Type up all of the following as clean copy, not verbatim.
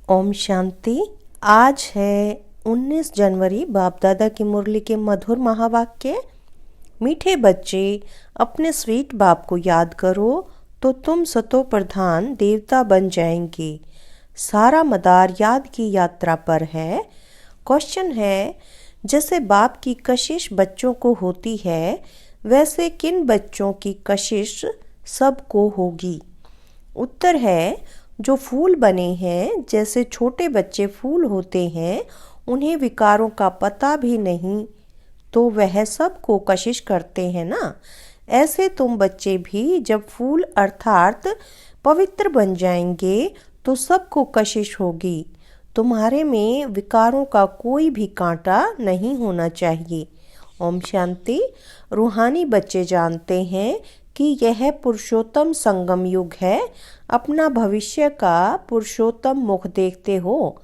ओम शांति। आज है 19 जनवरी। बाप दादा की मुरली के मधुर महावाक्य। मीठे बच्चे, अपने स्वीट बाप को याद करो तो तुम सतो प्रधान देवता बन जाएंगे। सारा मदार याद की यात्रा पर है। क्वेश्चन है, जैसे बाप की कशिश बच्चों को होती है, वैसे किन बच्चों की कशिश सबको होगी? उत्तर है, जो फूल बने हैं। जैसे छोटे बच्चे फूल होते हैं, उन्हें विकारों का पता भी नहीं, तो वह सबको कशिश करते हैं ना। ऐसे तुम बच्चे भी जब फूल अर्थात पवित्र बन जाएंगे तो सबको कशिश होगी। तुम्हारे में विकारों का कोई भी कांटा नहीं होना चाहिए। ओम शांति। रूहानी बच्चे जानते हैं कि यह पुरुषोत्तम संगम युग है। अपना भविष्य का पुरुषोत्तम मुख देखते हो,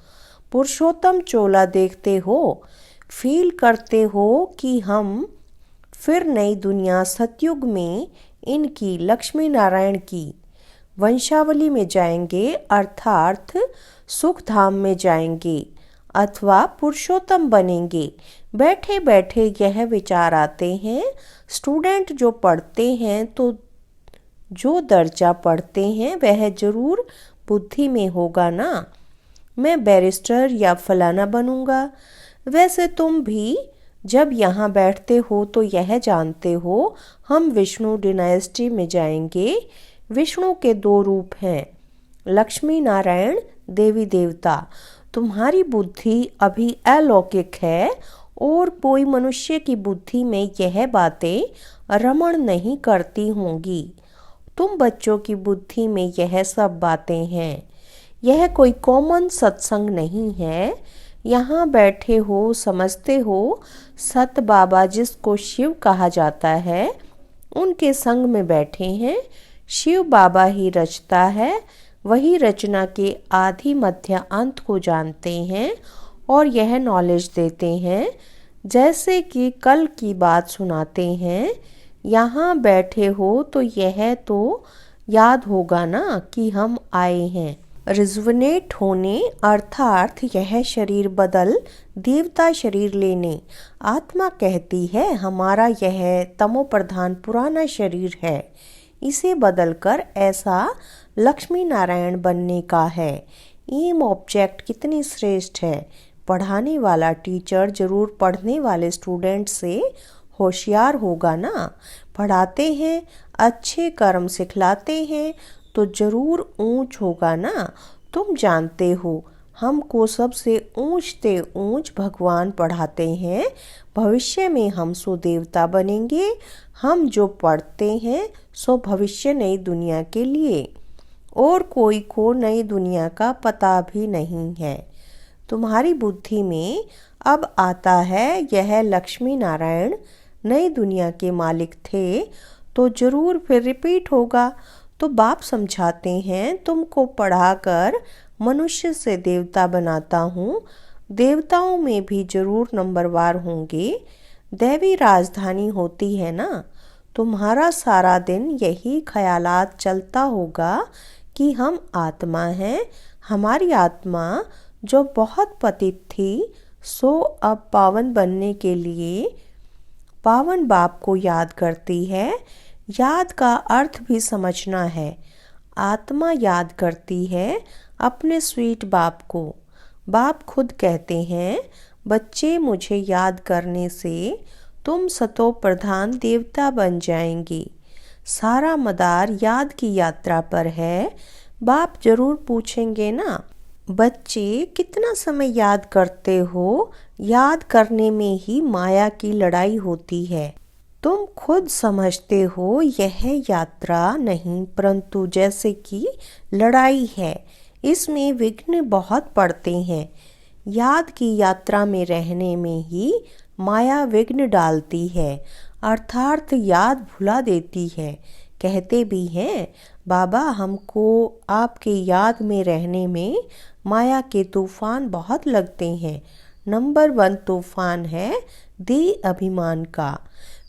पुरुषोत्तम चोला देखते हो, फील करते हो कि हम फिर नई दुनिया सतयुग में इनकी लक्ष्मी नारायण की वंशावली में जाएंगे, अर्थात सुख धाम में जाएंगे अथवा पुरुषोत्तम बनेंगे। बैठे बैठे यह विचार आते हैं। स्टूडेंट जो पढ़ते हैं तो जो दर्जा पढ़ते हैं वह जरूर बुद्धि में होगा ना। मैं बैरिस्टर या फलाना बनूंगा। वैसे तुम भी जब यहाँ बैठते हो तो यह जानते हो हम विष्णु डिनाइस्टी में जाएंगे। विष्णु के दो रूप हैं, लक्ष्मी नारायण, देवी देवता। तुम्हारी बुद्धि अभी अलौकिक है और कोई मनुष्य की बुद्धि में यह बातें रमण नहीं करती होंगी। तुम बच्चों की बुद्धि में यह सब बातें हैं। यह कोई कॉमन सत्संग नहीं है। यहाँ बैठे हो, समझते हो सत बाबा जिसको शिव कहा जाता है, उनके संग में बैठे हैं। शिव बाबा ही रचता है, वही रचना के आदि मध्य अंत को जानते हैं और यह नॉलेज देते हैं। जैसे कि कल की बात सुनाते हैं। यहाँ बैठे हो तो यह तो याद होगा ना कि हम आए हैं। रिजवनेट होने अर्थात यह शरीर बदल देवता शरीर लेने। आत्मा कहती है हमारा यह तमो प्रधान पुराना शरीर है, इसे बदलकर ऐसा लक्ष्मी नारायण बनने का है। एम ऑब्जेक्ट कितनी श्रेष्ठ है। पढ़ाने वाला टीचर जरूर पढ़ने वाले स्टूडेंट से होशियार होगा ना। पढ़ाते हैं, अच्छे कर्म सिखलाते हैं तो जरूर ऊंच होगा ना। तुम जानते हो हमको सबसे ऊंचते ऊंच भगवान पढ़ाते हैं। भविष्य में हम सो देवता बनेंगे। हम जो पढ़ते हैं सो भविष्य नई दुनिया के लिए, और कोई को नई दुनिया का पता भी नहीं है। तुम्हारी बुद्धि में अब आता है यह लक्ष्मी नारायण नई दुनिया के मालिक थे, तो जरूर फिर रिपीट होगा। तो बाप समझाते हैं तुमको पढ़ाकर मनुष्य से देवता बनाता हूँ। देवताओं में भी जरूर नंबरवार होंगे। दैवी राजधानी होती है ना। तुम्हारा सारा दिन यही ख्यालात चलता होगा कि हम आत्मा हैं। हमारी आत्मा जो बहुत पतित थी सो अब पावन बनने के लिए पावन बाप को याद करती है। याद का अर्थ भी समझना है। आत्मा याद करती है अपने स्वीट बाप को। बाप खुद कहते हैं, बच्चे मुझे याद करने से तुम सतो प्रधान देवता बन जाएंगे। सारा मदार याद की यात्रा पर है। बाप जरूर पूछेंगे ना, बच्चे कितना समय याद करते हो? याद करने में ही माया की लड़ाई होती है। तुम खुद समझते हो यह यात्रा नहीं परंतु जैसे कि लड़ाई है। इसमें विघ्न बहुत पड़ते हैं। याद की यात्रा में रहने में ही माया विघ्न डालती है, अर्थात याद भुला देती है। कहते भी हैं बाबा हमको आपके याद में रहने में माया के तूफान बहुत लगते हैं। नंबर 1 तूफान है देह अभिमान का,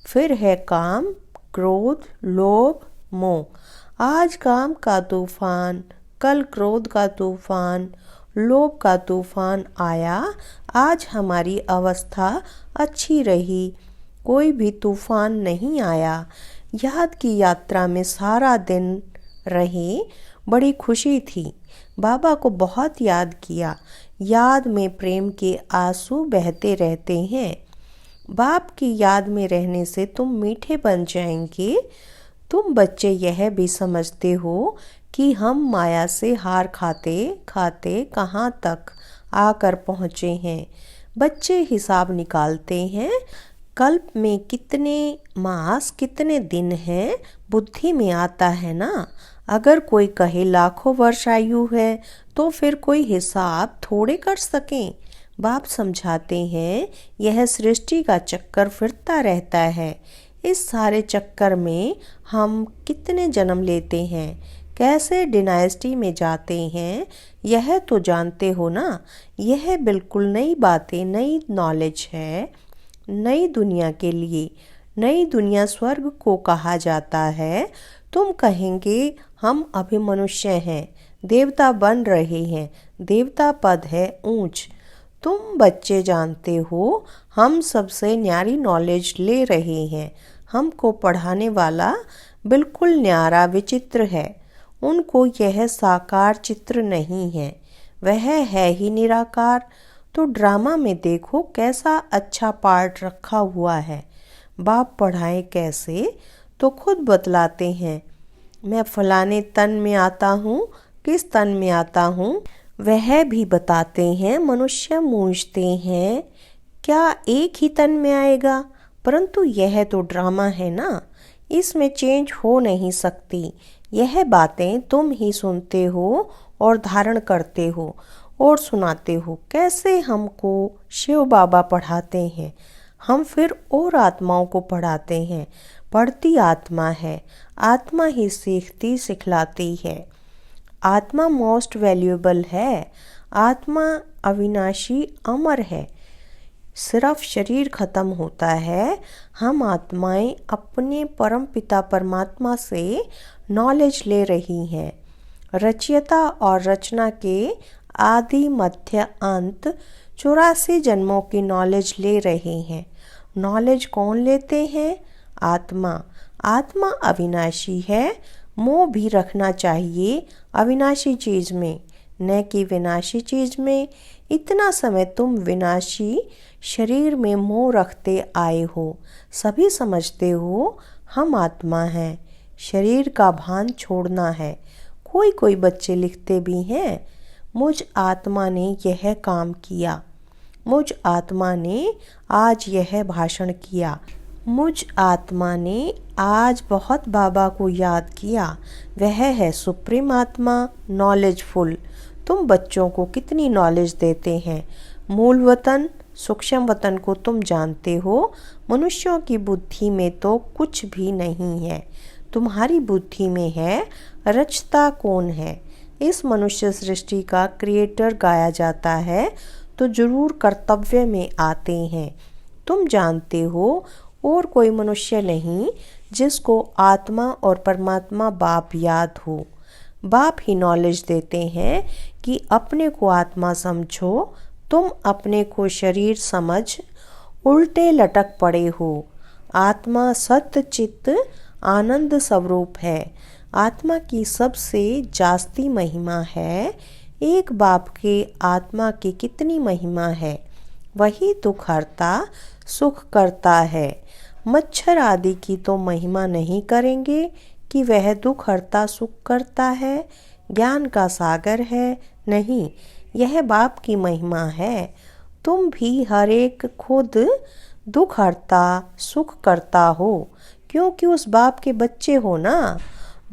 फिर है काम, क्रोध, लोभ, मोह। आज काम का तूफान, कल क्रोध का तूफान, लोभ का तूफान आया, आज हमारी अवस्था अच्छी रही, कोई भी तूफान नहीं आया। याद की यात्रा में सारा दिन रहे, बड़ी खुशी थी। बाबा को बहुत याद किया, याद में प्रेम के आंसू बहते रहते हैं। बाप की याद में रहने से तुम मीठे बन जाएंगे। तुम बच्चे यह भी समझते हो कि हम माया से हार खाते खाते कहाँ तक आकर पहुँचे हैं। बच्चे हिसाब निकालते हैं, कल्प में कितने मास कितने दिन हैं, बुद्धि में आता है ना। अगर कोई कहे लाखों वर्ष आयु है तो फिर कोई हिसाब थोड़े कर सकें। बाप समझाते हैं यह सृष्टि का चक्कर फिरता रहता है। इस सारे चक्कर में हम कितने जन्म लेते हैं, कैसे डिनाइस्टी में जाते हैं, यह तो जानते हो ना। यह बिल्कुल नई बातें, नई नॉलेज है, नई दुनिया के लिए। नई दुनिया स्वर्ग को कहा जाता है। तुम कहेंगे हम अभी मनुष्य हैं, देवता बन रहे हैं, देवता पद है ऊंच। तुम बच्चे जानते हो हम सबसे न्यारी नॉलेज ले रहे हैं। हमको पढ़ाने वाला बिल्कुल न्यारा विचित्र है। उनको यह साकार चित्र नहीं है, वह है ही निराकार। तो ड्रामा में देखो कैसा अच्छा पार्ट रखा हुआ है। बाप पढ़ाए कैसे तो खुद बतलाते हैं। मैं फलाने तन में आता हूँ, किस तन में आता हूँ वह भी बताते हैं। मनुष्य मूंझते हैं क्या एक ही तन में आएगा, परंतु यह तो ड्रामा है ना, इसमें चेंज हो नहीं सकती। यह बातें तुम ही सुनते हो और धारण करते हो और सुनाते हो। कैसे हमको शिव बाबा पढ़ाते हैं, हम फिर और आत्माओं को पढ़ाते हैं। पढ़ती आत्मा है, आत्मा ही सीखती सिखलाती है। आत्मा मोस्ट वैल्यूएबल है। आत्मा अविनाशी अमर है। सिर्फ शरीर खत्म होता है। हम आत्माएं अपने परम पिता परमात्मा से नॉलेज ले रही हैं। रचयिता और रचना के आदि मध्य अंत 84 जन्मों की नॉलेज ले रहे हैं। नॉलेज कौन लेते हैं? आत्मा। आत्मा अविनाशी है। मोह भी रखना चाहिए अविनाशी चीज में, न कि विनाशी चीज में। इतना समय तुम विनाशी शरीर में मोह रखते आए हो। सभी समझते हो हम आत्मा हैं, शरीर का भान छोड़ना है। कोई कोई बच्चे लिखते भी हैं, मुझ आत्मा ने यह काम किया, मुझ आत्मा ने आज यह भाषण किया, मुझ आत्मा ने आज बहुत बाबा को याद किया। वह है सुप्रीम आत्मा, नॉलेजफुल। तुम बच्चों को कितनी नॉलेज देते हैं। मूल वतन, सूक्ष्म वतन को तुम जानते हो। मनुष्यों की बुद्धि में तो कुछ भी नहीं है, तुम्हारी बुद्धि में है। रचता कौन है? इस मनुष्य सृष्टि का क्रिएटर गाया जाता है तो जरूर कर्तव्य में आते हैं। तुम जानते हो और कोई मनुष्य नहीं जिसको आत्मा और परमात्मा बाप याद हो। बाप ही नॉलेज देते हैं कि अपने को आत्मा समझो। तुम अपने को शरीर समझ उल्टे लटक पड़े हो। आत्मा सत्य चित्त आनंद स्वरूप है। आत्मा की सबसे जास्ती महिमा है। एक बाप के आत्मा की कितनी महिमा है। वही दुख हरता सुख करता है। मच्छर आदि की तो महिमा नहीं करेंगे कि वह दुख हरता सुख करता है, ज्ञान का सागर है। नहीं, यह बाप की महिमा है। तुम भी हर एक खुद दुख हरता सुख करता हो, क्योंकि उस बाप के बच्चे हो ना,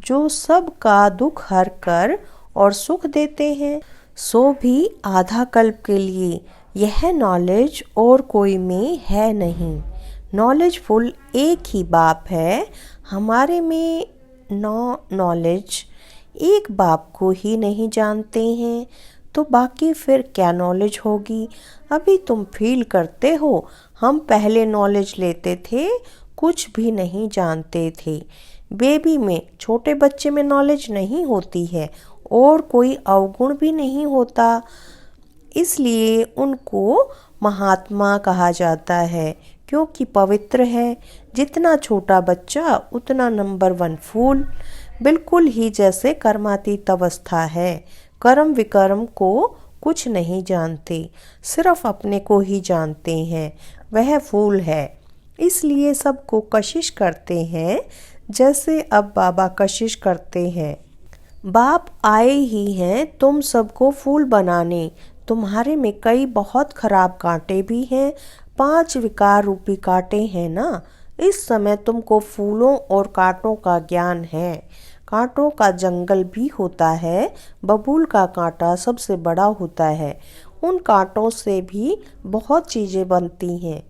जो सब का दुख हर कर और सुख देते हैं। सो भी आधा कल्प के लिए। यह नॉलेज और कोई में है नहीं। नॉलेजफुल एक ही बाप है। हमारे में नॉलेज एक बाप को ही नहीं जानते हैं तो बाकी फिर क्या नॉलेज होगी। अभी तुम फील करते हो हम पहले नॉलेज लेते थे, कुछ भी नहीं जानते थे। बेबी में, छोटे बच्चे में नॉलेज नहीं होती है और कोई अवगुण भी नहीं होता, इसलिए उनको महात्मा कहा जाता है, क्योंकि पवित्र है। जितना छोटा बच्चा उतना नंबर 1 फूल। बिल्कुल ही जैसे कर्मातीत अवस्था है। कर्म विकर्म को कुछ नहीं जानते, सिर्फ अपने को ही जानते हैं, वह फूल है। इसलिए सबको कशिश करते हैं, जैसे अब बाबा कशिश करते हैं। बाप आए ही हैं तुम सबको फूल बनाने। तुम्हारे में कई बहुत खराब कांटे भी हैं, 5 विकार रूपी कांटे हैं ना। इस समय तुमको फूलों और कांटों का ज्ञान है। कांटों का जंगल भी होता है, बबूल का कांटा सबसे बड़ा होता है। उन कांटों से भी बहुत चीज़ें बनती हैं,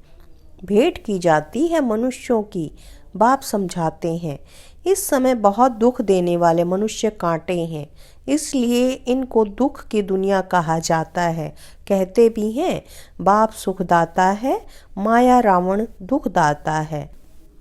भेंट की जाती है मनुष्यों की। बाप समझाते हैं, इस समय बहुत दुख देने वाले मनुष्य कांटे हैं, इसलिए इनको दुख की दुनिया कहा जाता है। कहते भी हैं बाप सुखदाता है, माया रावण दुखदाता है।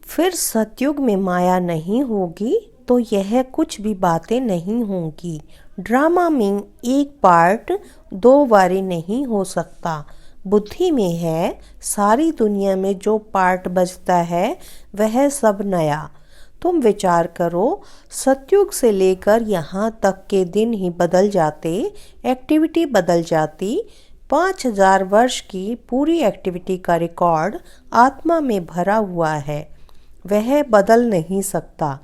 फिर सतयुग में माया नहीं होगी तो यह कुछ भी बातें नहीं होंगी। ड्रामा में एक पार्ट 2 बारी नहीं हो सकता। बुद्धि में है, सारी दुनिया में जो पार्ट बजता है वह सब नया। तुम विचार करो, सतयुग से लेकर यहाँ तक के दिन ही बदल जाते, एक्टिविटी बदल जाती। 5000 वर्ष की पूरी एक्टिविटी का रिकॉर्ड आत्मा में भरा हुआ है, वह बदल नहीं सकता।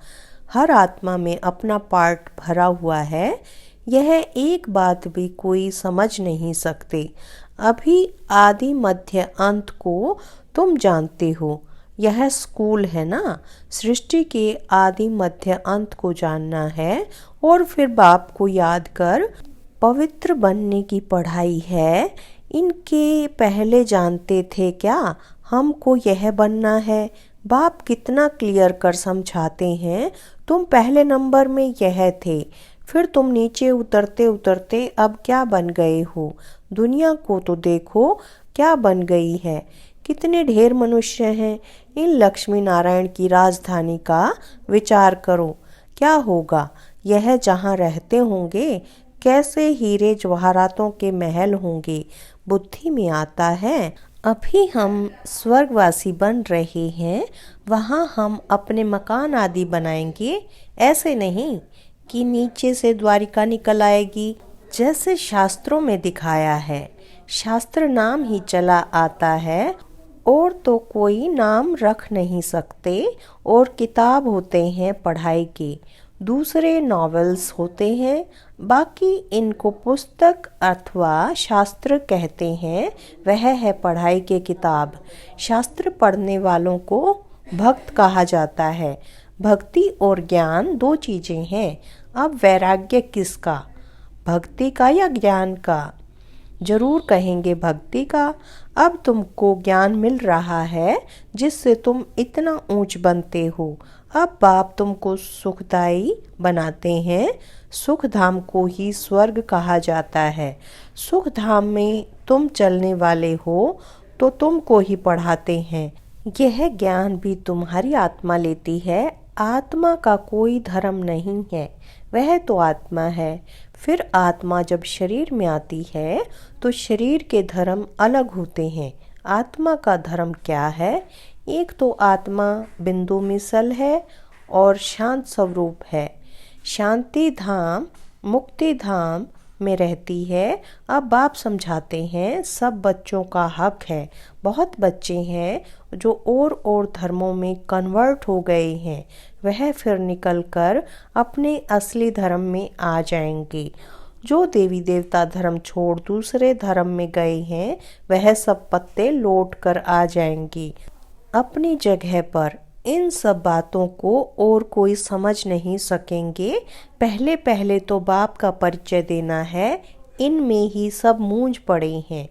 हर आत्मा में अपना पार्ट भरा हुआ है, यह एक बात भी कोई समझ नहीं सकते। अभी आदि मध्य अंत को तुम जानते हो, यह स्कूल है ना। सृष्टि के आदि मध्य अंत को जानना है और फिर बाप को याद कर पवित्र बनने की पढ़ाई है। इनके पहले जानते थे क्या हमको यह बनना है? बाप कितना क्लियर कर समझाते हैं। तुम पहले नंबर में यह थे, फिर तुम नीचे उतरते उतरते अब क्या बन गए हो? दुनिया को तो देखो क्या बन गई है। कितने ढेर मनुष्य हैं। इन लक्ष्मी नारायण की राजधानी का विचार करो, क्या होगा? यह जहाँ रहते होंगे कैसे हीरे जवाहरातों के महल होंगे। बुद्धि में आता है अभी हम स्वर्गवासी बन रहे हैं, वहाँ हम अपने मकान आदि बनाएंगे। ऐसे नहीं कि नीचे से द्वारिका निकल आएगी, जैसे शास्त्रों में दिखाया है। शास्त्र नाम ही चला आता है और तो कोई नाम रख नहीं सकते। और किताब होते हैं पढ़ाई के, दूसरे नॉवेल्स होते हैं, बाकी इनको पुस्तक अथवा शास्त्र कहते हैं। वह है पढ़ाई के किताब। शास्त्र पढ़ने वालों को भक्त कहा जाता है। भक्ति और ज्ञान 2 चीज़ें हैं। अब वैराग्य किसका, भक्ति का या ज्ञान का? जरूर कहेंगे भक्ति का। अब तुमको ज्ञान मिल रहा है जिससे तुम इतना ऊंच बनते हो। अब बाप तुमको सुखदाई बनाते हैं। सुख धाम को ही स्वर्ग कहा जाता है। सुख धाम में तुम चलने वाले हो तो तुमको ही पढ़ाते हैं। यह ज्ञान भी तुम्हारी आत्मा लेती है। आत्मा का कोई धर्म नहीं है, वह तो आत्मा है। फिर आत्मा जब शरीर में आती है तो शरीर के धर्म अलग होते हैं। आत्मा का धर्म क्या है? एक तो आत्मा बिंदु मिसल है और शांत स्वरूप है, शांति धाम मुक्ति धाम में रहती है। अब बाप समझाते हैं सब बच्चों का हक है। बहुत बच्चे हैं जो और धर्मों में कन्वर्ट हो गए हैं, वह फिर निकलकर अपने असली धर्म में आ जाएंगे। जो देवी देवता धर्म छोड़ दूसरे धर्म में गए हैं वह सब पत्ते लौट कर आ जाएंगे अपनी जगह पर। इन सब बातों को और कोई समझ नहीं सकेंगे। पहले पहले तो बाप का परिचय देना है, इनमें ही सब मूंझ पड़े हैं।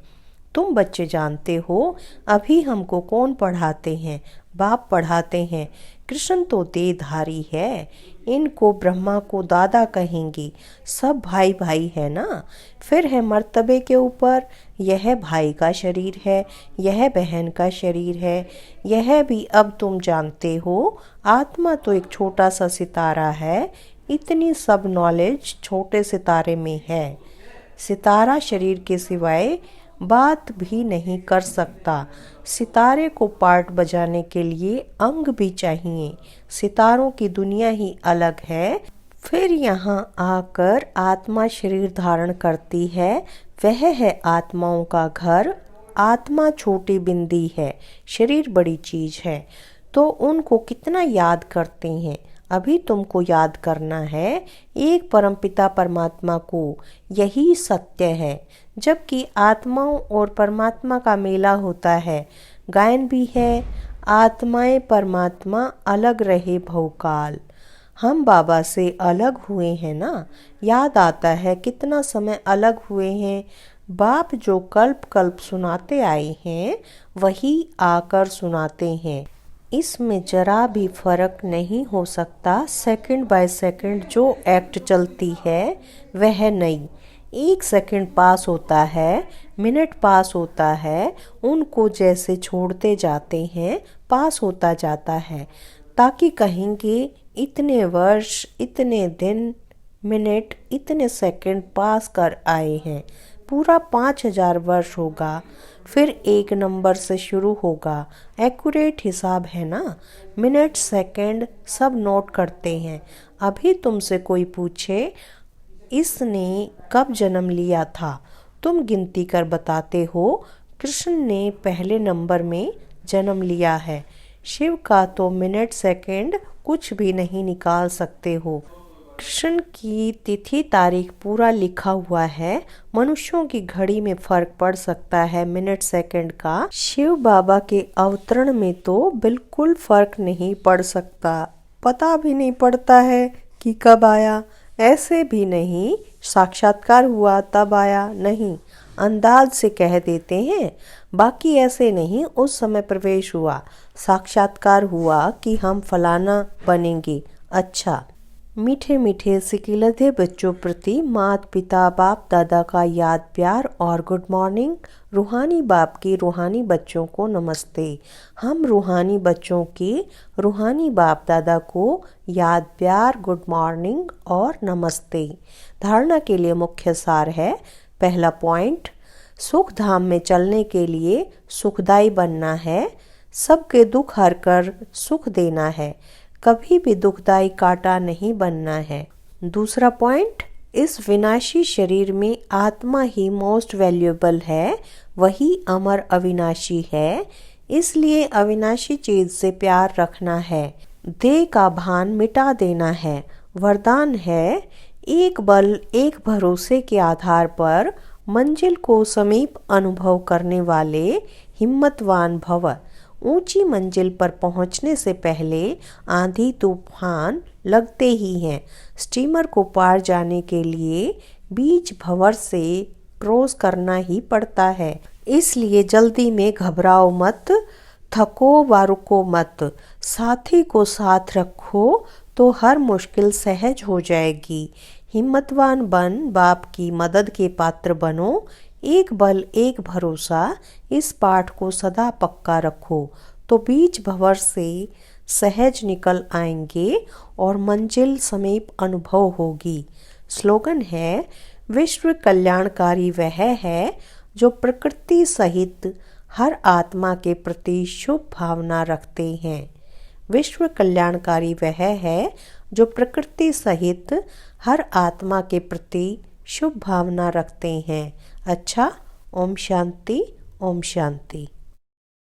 तुम बच्चे जानते हो अभी हमको कौन पढ़ाते हैं? बाप पढ़ाते हैं। कृष्ण तो देहधारी है, इनको ब्रह्मा को दादा कहेंगे। सब भाई भाई है ना। फिर है मर्तबे के ऊपर, यह भाई का शरीर है, यह बहन का शरीर है। यह भी अब तुम जानते हो। आत्मा तो एक छोटा सा सितारा है, इतनी सब नॉलेज छोटे सितारे में है। सितारा शरीर के सिवाय बात भी नहीं कर सकता। सितारे को पार्ट बजाने के लिए अंग भी चाहिए। सितारों की दुनिया ही अलग है। फिर यहाँ आकर आत्मा शरीर धारण करती है। वह है आत्माओं का घर। आत्मा छोटी बिंदी है, शरीर बड़ी चीज है। तो उनको कितना याद करते हैं। अभी तुमको याद करना है एक परमपिता परमात्मा को। यही सत्य है। जबकि आत्माओं और परमात्मा का मेला होता है, गायन भी है, आत्माएं परमात्मा अलग रहे बहुकाल। हम बाबा से अलग हुए हैं ना। याद आता है कितना समय अलग हुए हैं। बाप जो कल्प कल्प सुनाते आए हैं वही आकर सुनाते हैं। इसमें जरा भी फर्क नहीं हो सकता। सेकंड बाय सेकंड जो एक्ट चलती है वह नहीं। एक सेकंड पास होता है, मिनट पास होता है, उनको जैसे छोड़ते जाते हैं पास होता जाता है। ताकि कहेंगे इतने वर्ष, इतने दिन, मिनट, इतने सेकंड पास कर आए हैं। पूरा 5000 वर्ष होगा। फिर एक नंबर से शुरू होगा। एक्यूरेट हिसाब है ना। मिनट सेकंड सब नोट करते हैं। अभी तुमसे कोई पूछे इसने कब जन्म लिया था, तुम गिनती कर बताते हो कृष्ण ने पहले नंबर में जन्म लिया है। शिव का तो मिनट सेकंड कुछ भी नहीं निकाल सकते हो। कृष्ण की तिथि तारीख पूरा लिखा हुआ है। मनुष्यों की घड़ी में फर्क पड़ सकता है मिनट सेकंड का। शिव बाबा के अवतरण में तो बिल्कुल फर्क नहीं पड़ सकता। पता भी नहीं पड़ता है कि कब आया। ऐसे भी नहीं साक्षात्कार हुआ तब आया, नहीं, अंदाज से कह देते हैं। बाकी ऐसे नहीं उस समय प्रवेश हुआ, साक्षात्कार हुआ कि हम फलाना बनेंगे। अच्छा, मीठे मीठे सिकिलधे बच्चों प्रति माता पिता बाप दादा का याद प्यार और गुड मॉर्निंग। रूहानी बाप के रूहानी बच्चों को नमस्ते। हम रूहानी बच्चों के रूहानी बाप दादा को याद प्यार, गुड मॉर्निंग और नमस्ते। धारणा के लिए मुख्य सार है। पहला पॉइंट, सुख धाम में चलने के लिए सुखदाई बनना है। सबके दुख हरकर सुख देना है। कभी भी दुखदाई कांटा नहीं बनना है। दूसरा पॉइंट, इस विनाशी शरीर में आत्मा ही मोस्ट वैल्यूएबल है। वही अमर अविनाशी है। इसलिए अविनाशी चीज से प्यार रखना है। देह का भान मिटा देना है। वरदान है, एक बल एक भरोसे के आधार पर मंजिल को समीप अनुभव करने वाले हिम्मतवान भव। ऊंची मंजिल पर पहुंचने से पहले आंधी तूफान लगते ही हैं। स्टीमर को पार जाने के लिए बीच भंवर से क्रॉस करना ही पड़ता है। इसलिए जल्दी में घबराओ मत, थको व रुको मत। साथी को साथ रखो तो हर मुश्किल सहज हो जाएगी। हिम्मतवान बन बाप की मदद के पात्र बनो। एक बल एक भरोसा, इस पाठ को सदा पक्का रखो तो बीच भंवर से सहज निकल आएंगे और मंजिल समीप अनुभव होगी। स्लोगन है, विश्व कल्याणकारी वह है जो प्रकृति सहित हर आत्मा के प्रति शुभ भावना रखते हैं। विश्व कल्याणकारी वह है जो प्रकृति सहित हर आत्मा के प्रति शुभ भावना रखते हैं। अच्छा, ओम शांति, ओम शांति।